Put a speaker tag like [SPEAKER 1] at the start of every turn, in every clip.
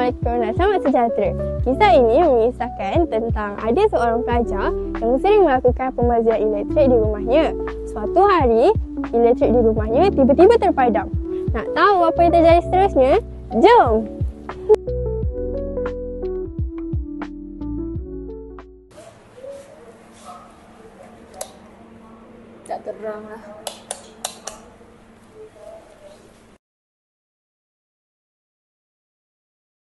[SPEAKER 1] Assalamualaikum dan selamat sejahtera. Kisah ini mengisahkan tentang ada seorang pelajar yang sering melakukan pemazian elektrik di rumahnya. Suatu hari, elektrik di rumahnya tiba-tiba terpadam. Nak tahu apa yang terjadi seterusnya? Jom!
[SPEAKER 2] Tak terang lah.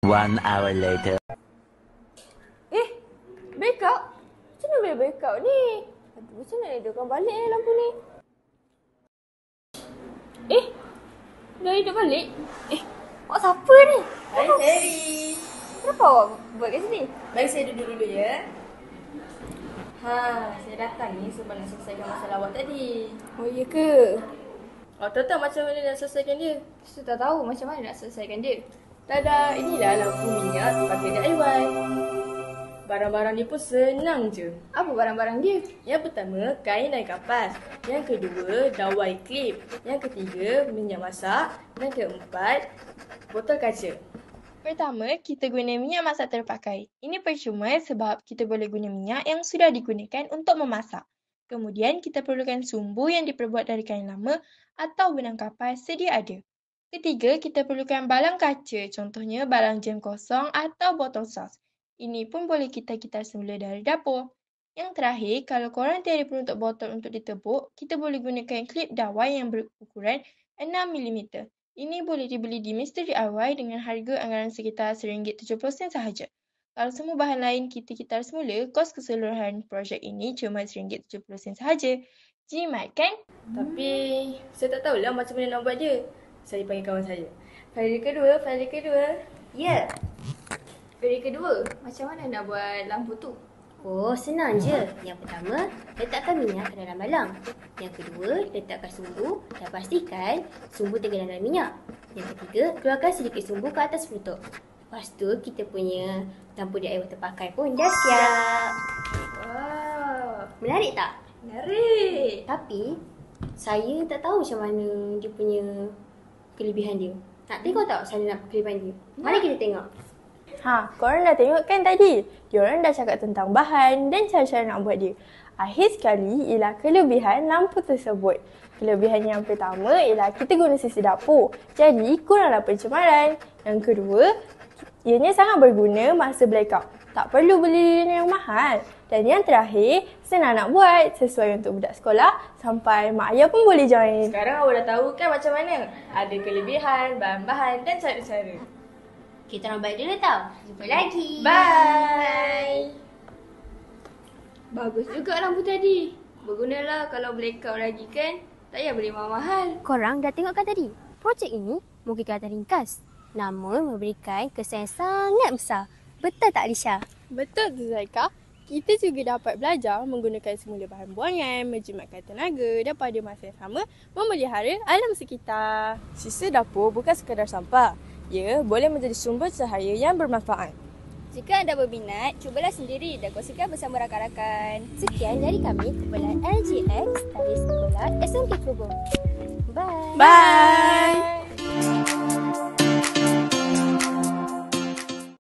[SPEAKER 3] One hour later.
[SPEAKER 2] Backup? Macam mana boleh backup ni? Aduh, macam mana dia hidupkan balik lampu ni? Dah hidup balik? Awak siapa ni?
[SPEAKER 4] Hai Sherry.
[SPEAKER 2] Kenapa awak buat kat sini?
[SPEAKER 4] Bagi saya duduk dulu ya. Saya datang ni sebab nak selesaikan masalah awak tadi.
[SPEAKER 2] Oh, iya ke?
[SPEAKER 4] Awak tahu tak macam mana nak selesaikan dia?
[SPEAKER 2] Saya tak tahu macam mana nak selesaikan dia.
[SPEAKER 4] Tada, inilah lampu minyak pakai DIY. Barang-barang dia pun senang je.
[SPEAKER 2] Apa barang-barang dia?
[SPEAKER 4] Yang pertama, kain dan kapas. Yang kedua, dawai klip. Yang ketiga, minyak masak. Yang keempat, botol kaca.
[SPEAKER 1] Pertama, kita guna minyak masak terpakai. Ini percuma sebab kita boleh guna minyak yang sudah digunakan untuk memasak. Kemudian, kita perlukan sumbu yang diperbuat dari kain lama atau benang kapas sedia ada. Ketiga, kita perlukan balang kaca, contohnya balang jam kosong atau botol sos. Ini pun boleh kita semula dari dapur. Yang terakhir, kalau korang tiada penutup botol untuk ditebuk, kita boleh gunakan klip dawai yang berukuran 6mm. Ini boleh dibeli di Mr. DIY dengan harga anggaran sekitar RM1.70 sahaja. Kalau semua bahan lain kita semula, kos keseluruhan projek ini cuma RM1.70 sahaja. Jimat kan?
[SPEAKER 4] Tapi, saya tak tahulah macam mana nak buat dia. Saya panggil kawan saya. File kedua.
[SPEAKER 2] Ya. Dari kedua, macam mana nak buat lampu tu?
[SPEAKER 5] Oh, senang je. Yang pertama, letakkan minyak ke dalam balang. Yang kedua, letakkan sumbu dan pastikan sumbu tenggelam dalam minyak. Yang ketiga, keluarkan sedikit sumbu ke atas penutup. Lepas tu, kita punya lampu DIY terpakai pun dah siap.
[SPEAKER 2] Wow.
[SPEAKER 5] Menarik tak?
[SPEAKER 2] Menarik.
[SPEAKER 5] Tapi, saya tak tahu macam mana dia punya kelebihan dia. Nak tengok tak saya nak kelebihan dia? Mari kita tengok.
[SPEAKER 1] Korang dah tengok kan tadi? Diorang dah cakap tentang bahan dan cara-cara nak buat dia. Akhir sekali ialah kelebihan lampu tersebut. Kelebihan yang pertama ialah kita guna sisi dapur. Jadi, kuranglah pencemaran. Yang kedua, ianya sangat berguna masa blackout. Tak perlu beli lilin yang mahal. Dan yang terakhir, senang nak buat. Sesuai untuk budak sekolah sampai mak ayah pun boleh join.
[SPEAKER 4] Sekarang awak dah tahu kan macam mana? Ada kelebihan, bahan-bahan dan cara-cara.
[SPEAKER 5] Kita orang balik dulu tau. Jumpa lagi.
[SPEAKER 4] Bye.
[SPEAKER 2] Bagus juga lampu tadi. Bergunalah kalau blackout lagi kan. Tak payah beli mahal-mahal.
[SPEAKER 5] Korang dah tengok kan tadi? Projek ini mungkin kata ringkas, namun memberikan kesan yang sangat besar. Betul tak Alisha?
[SPEAKER 1] Betul tu Zaika. Kita juga dapat belajar menggunakan semula bahan buangan, menjimatkan tenaga dan pada masa yang sama memelihara alam sekitar.
[SPEAKER 4] Sisa dapur bukan sekadar sampah. Ia boleh menjadi sumber cahaya yang bermanfaat.
[SPEAKER 2] Jika anda berminat, cubalah sendiri dan kongsikan bersama rakan-rakan.
[SPEAKER 5] Sekian dari kami, kumpulan LGX dari Sekolah SMK Kubur. Bye.
[SPEAKER 4] Bye.